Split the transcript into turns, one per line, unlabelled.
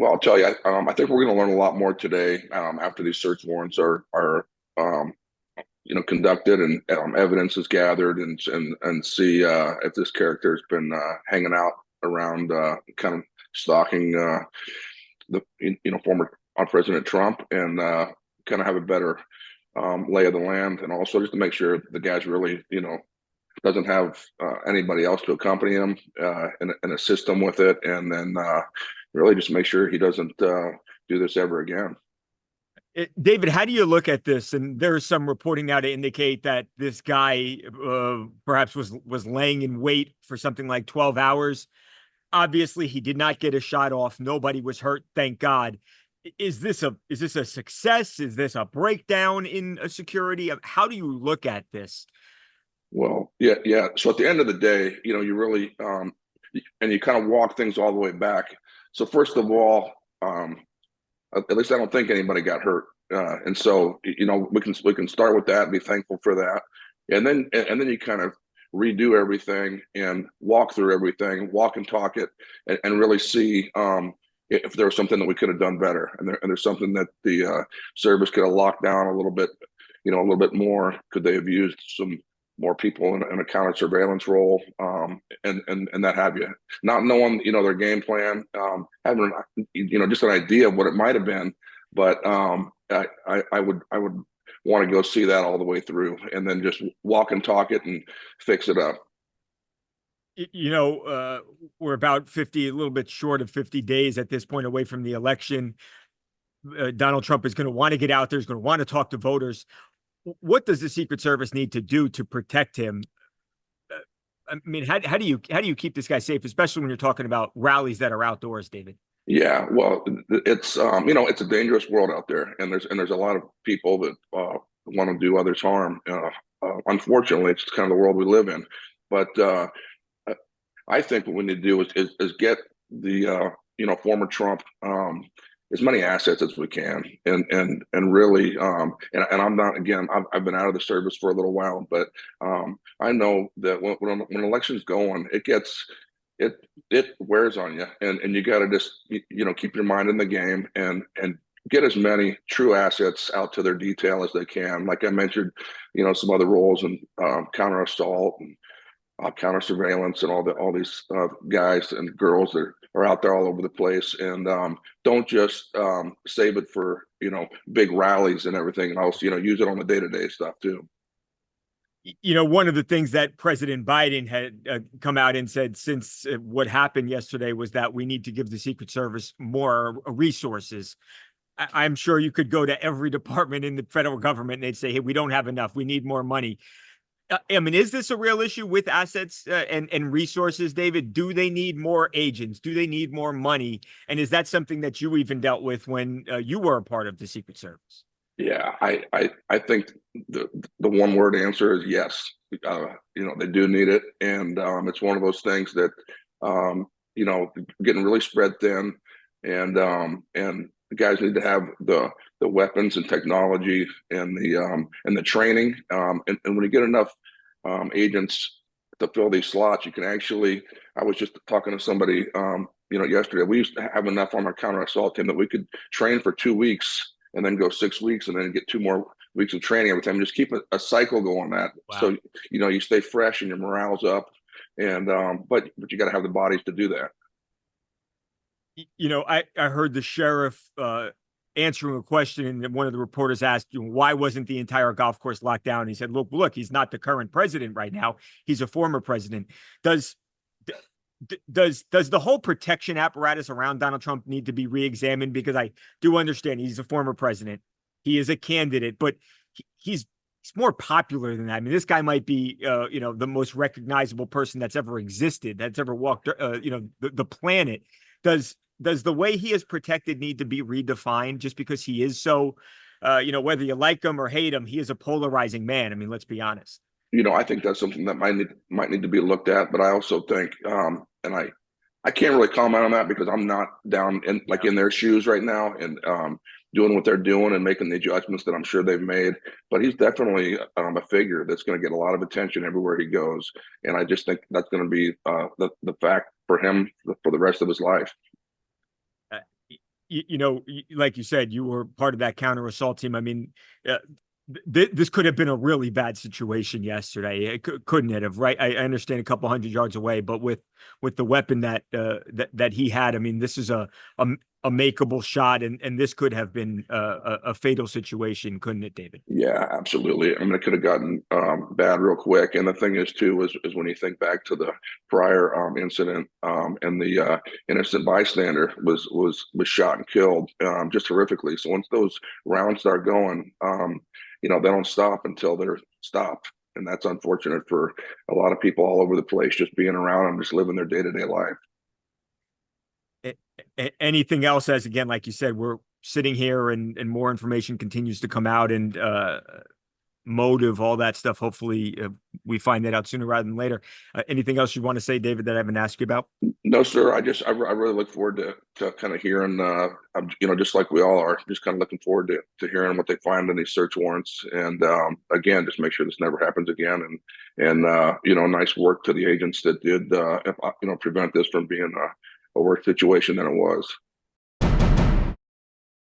Well, I'll tell you, I think we're going to learn a lot more today after these search warrants are um, conducted and evidence is gathered and see if this character has been hanging out around, kind of stalking the former President Trump and kind of have a better lay of the land, and also just to make sure the guy's really doesn't have anybody else to accompany him and assist him with it, and then really just make sure he doesn't do this ever again.
David, how do you look at this? And there's some reporting now to indicate that this guy perhaps was laying in wait for something like 12 hours. Obviously, he did not get a shot off. Nobody was hurt, thank God. Is this a success? Is this a breakdown in security? How do you look at this?
Well, yeah, yeah. So at the end of the day, you really and you kind of walk things all the way back. So first of all, at least I don't think anybody got hurt, and so we can start with that, and be thankful for that, and then you kind of redo everything and walk through everything, walk and talk it, and really see if there was something that we could have done better, and there's something that the service could have locked down a little bit, a little bit more. Could they have used some more people in a counter surveillance role, and that have you, not knowing their game plan, having just an idea of what it might have been, but I would want to go see that all the way through, and then just walk and talk it and fix it up.
We're about 50, a little bit short of 50 days at this point away from the election. Donald Trump is going to want to get out there. He's going to want to talk to voters. What does the Secret Service need to do to protect him? I mean, how do you keep this guy safe, especially when you're talking about rallies that are outdoors, David?
Yeah, well, it's it's a dangerous world out there, and there's a lot of people that want to do others harm. Unfortunately, it's kind of the world we live in. But I think what we need to do is get the former Trump as many assets as we can, and really, and I'm not, again, I've been out of the service for a little while, but I know that when elections go on, it wears on you, and you got to just keep your mind in the game, and get as many true assets out to their detail as they can. Like I mentioned, some other roles and counter assault and counter surveillance, and all these guys and girls that are out there all over the place, and don't just save it for big rallies and everything, and also use it on the day-to-day stuff too.
One of the things that President Biden had come out and said since what happened yesterday was that we need to give the Secret Service more resources. I'm sure you could go to every department in the federal government and they'd say, hey, we don't have enough. We need more money. I mean, is this a real issue with assets and resources, David? Do they need more agents? Do they need more money? And is that something that you even dealt with when you were a part of the Secret Service?
Yeah, I think the one word answer is yes. They do need it, and it's one of those things that getting really spread thin, and the guys need to have the weapons and technology and the training, and when you get enough agents to fill these slots, you can actually. I was just talking to somebody yesterday. We used to have enough on our counter assault team that we could train for 2 weeks and then go 6 weeks and then get 2 more weeks of training every time. Just keep a cycle going that.
Wow.
So you stay fresh and your morale's up, and but you got to have the bodies to do that.
I heard the sheriff answering a question, and one of the reporters asked, why wasn't the entire golf course locked down? And he said, look, he's not the current president right now. He's a former president. Does the whole protection apparatus around Donald Trump need to be reexamined? Because I do understand he's a former president. He is a candidate, but he's more popular than that. I mean, this guy might be, the most recognizable person that's ever existed, that's ever walked, the planet. Does the way he is protected need to be redefined just because he is so, whether you like him or hate him, he is a polarizing man. I mean, let's be honest.
I think that's something that might need to be looked at. But I also think, and I can't really comment on that because I'm not down in their shoes right now, and doing what they're doing and making the adjustments that I'm sure they've made. But he's definitely a figure that's going to get a lot of attention everywhere he goes, and I just think that's going to be the fact for him for the rest of his life.
like you said, you were part of that counter assault team. I mean, uh, this could have been a really bad situation yesterday. It couldn't it have, right? I understand a couple hundred yards away, but with the weapon that he had, I mean, this is a, a makeable shot, and this could have been a fatal situation, couldn't it, David?
Yeah, absolutely. I mean, it could have gotten bad real quick. And the thing is, too, is when you think back to the prior incident, and the innocent bystander was shot and killed just horrifically. So once those rounds start going, they don't stop until they're stopped. And that's unfortunate for a lot of people all over the place, just being around and just living their day-to-day life.
Anything else, as again, like you said, we're sitting here and more information continues to come out, and motive, all that stuff. Hopefully we find that out sooner rather than later. Anything else you want to say, David, that I haven't asked you about?
No, sir. I really look forward to kind of hearing, just like we all are, just kind of looking forward to hearing what they find in these search warrants. And again, just make sure this never happens again. And nice work to the agents that did, prevent this from being a worse situation than it was.